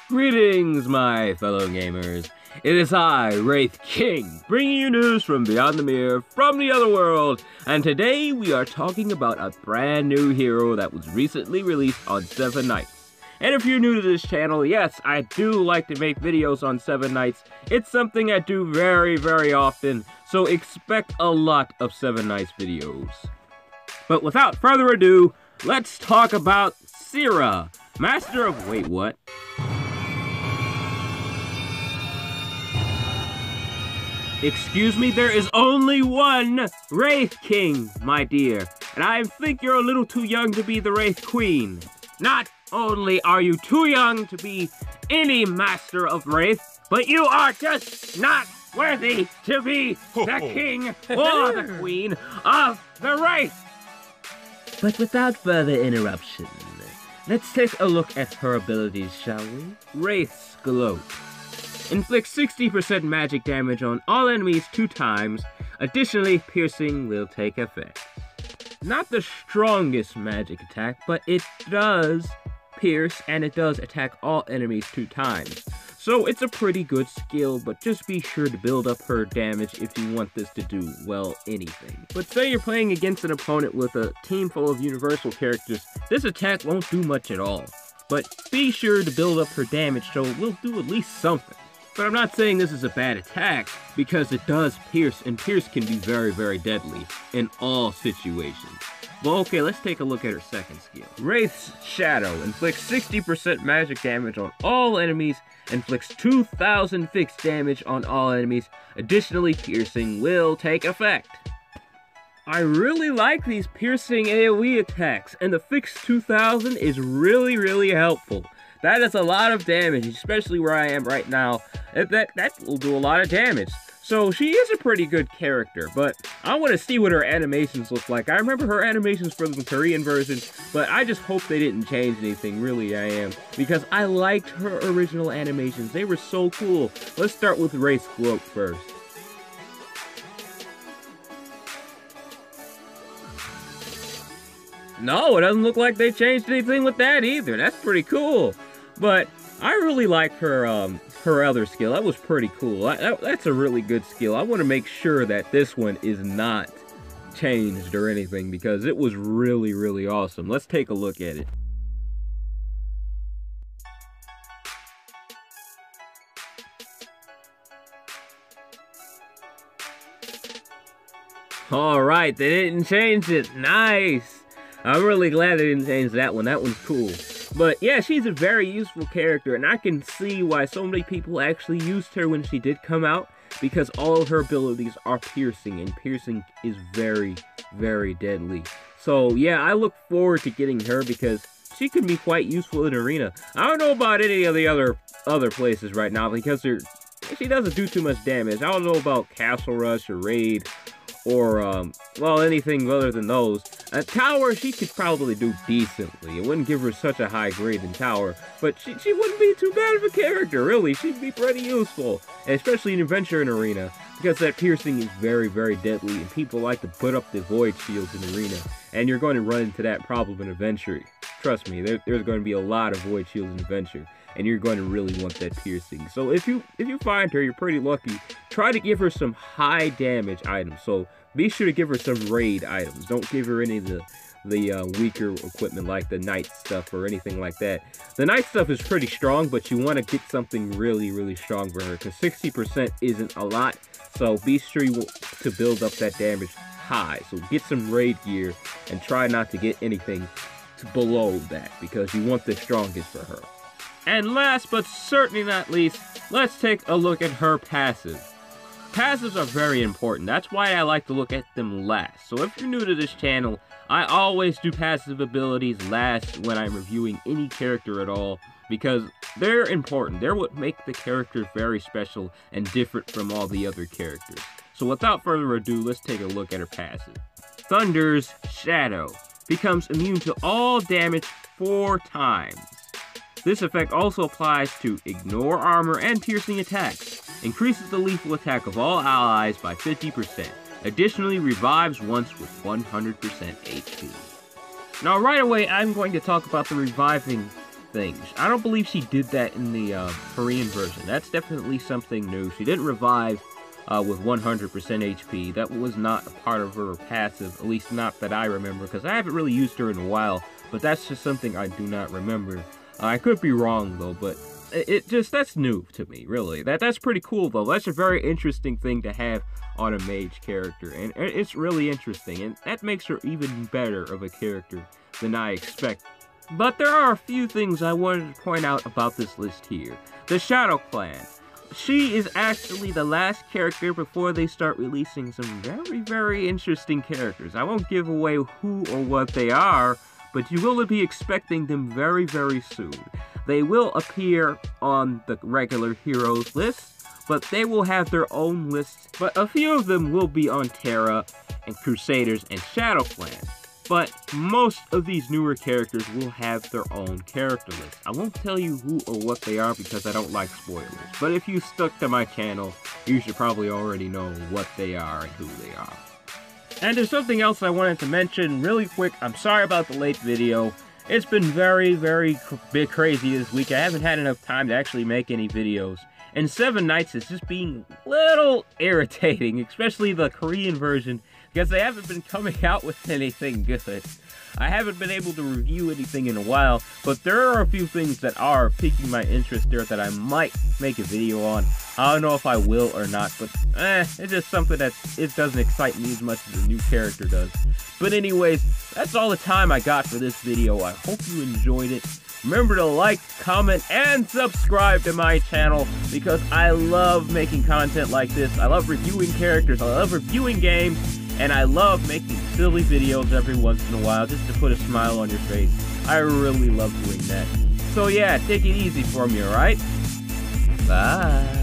Greetings, my fellow gamers. It is I, Wraith King, bringing you news from beyond the mirror, from the other world, and today we are talking about a brand new hero that was recently released on Seven Knights. And if you're new to this channel, yes, I do like to make videos on Seven Knights. It's something I do very, very often, so expect a lot of Seven Knights videos. But without further ado, let's talk about Sera, master of... wait, what? Excuse me, there is only one Wraith King, my dear, and I think you're a little too young to be the Wraith Queen. Not only are you too young to be any Master of Wraith, but you are just not worthy to be the King or the Queen of the Wraith. But without further interruption, let's take a look at her abilities, shall we? Wraith's Gloat. Inflicts 60% magic damage on all enemies 2 times. Additionally, piercing will take effect. Not the strongest magic attack, but it does pierce and it does attack all enemies 2 times. So it's a pretty good skill, but just be sure to build up her damage if you want this to do, well, anything. But say you're playing against an opponent with a team full of universal characters, this attack won't do much at all. But be sure to build up her damage so it will do at least something. But I'm not saying this is a bad attack, because it does pierce, and pierce can be very, very deadly in all situations. Well, okay, let's take a look at her second skill. Wraith's Shadow inflicts 60% magic damage on all enemies, inflicts 2,000 fixed damage on all enemies. Additionally, piercing will take effect. I really like these piercing AoE attacks, and the fixed 2,000 is really, really helpful. That is a lot of damage, especially where I am right now. That will do a lot of damage. So she is a pretty good character, but I want to see what her animations look like. I remember her animations from the Korean version, but I just hope they didn't change anything, really I am. Because I liked her original animations, they were so cool. Let's start with Wraith's Gloat first. No, it doesn't look like they changed anything with that either. That's pretty cool. But I really liked her her other skill. That was pretty cool. That's a really good skill. I want to make sure that this one is not changed or anything because it was really, really awesome. Let's take a look at it. Alright, they didn't change it. Nice! I'm really glad they didn't change that one. That one's cool. But yeah, she's a very useful character, and I can see why so many people actually used her when she did come out, because all of her abilities are piercing, and piercing is very, very deadly. So yeah, I look forward to getting her because she can be quite useful in Arena. I don't know about any of the other places right now because she doesn't do too much damage. I don't know about Castle Rush or Raid or, well, anything other than those. Tower, she could probably do decently. It wouldn't give her such a high grade in Tower, but she wouldn't be too bad of a character, really. She'd be pretty useful, and especially in Adventure and Arena, because that piercing is very, very deadly, and people like to put up the Void Shields in Arena, and you're going to run into that problem in Adventure. Trust me, there's going to be a lot of Void Shields in Adventure, and you're going to really want that piercing. So if you find her, you're pretty lucky. Try to give her some high damage items. So be sure to give her some raid items. Don't give her any of the weaker equipment like the Knight stuff or anything like that. The Knight stuff is pretty strong, but you want to get something really, really strong for her because 60% isn't a lot. So be sure to build up that damage high. So get some raid gear and try not to get anything below that because you want the strongest for her. And last but certainly not least, let's take a look at her passive. Passives are very important. That's why I like to look at them last. So if you're new to this channel, I always do passive abilities last when I'm reviewing any character at all because they're important. They're what make the character very special and different from all the other characters. So without further ado, let's take a look at her passive. Thunder's Shadow becomes immune to all damage 4 times. This effect also applies to ignore armor and piercing attacks. Increases the lethal attack of all allies by 50%. Additionally, revives once with 100% HP. Now right away, I'm going to talk about the reviving things. I don't believe she did that in the Korean version. That's definitely something new. She didn't revive with 100% HP. That was not a part of her passive, at least not that I remember, because I haven't really used her in a while, but that's just something I do not remember. I could be wrong, though, but that's new to me, really. That's pretty cool, though. That's a very interesting thing to have on a mage character, and it's really interesting, and that makes her even better of a character than I expect. But there are a few things I wanted to point out about this list here. The Shadow Clan. She is actually the last character before they start releasing some very, very interesting characters. I won't give away who or what they are, but you will be expecting them very, very soon. They will appear on the regular heroes list, but they will have their own lists. But a few of them will be on Terra and Crusaders and Shadow Clan. But most of these newer characters will have their own character list. I won't tell you who or what they are because I don't like spoilers. But if you stuck to my channel, you should probably already know what they are and who they are. And there's something else I wanted to mention really quick. I'm sorry about the late video. It's been very, very crazy this week. I haven't had enough time to actually make any videos. And 7 Nights is just being a little irritating, especially the Korean version, because they haven't been coming out with anything good. I haven't been able to review anything in a while, but there are a few things that are piquing my interest there that I might make a video on. I don't know if I will or not, but it's just something that it doesn't excite me as much as a new character does. But anyways, that's all the time I got for this video. I hope you enjoyed it. Remember to like, comment, and subscribe to my channel because I love making content like this. I love reviewing characters, I love reviewing games, and I love making silly videos every once in a while just to put a smile on your face. I really love doing that. So yeah, take it easy for me, alright? Bye.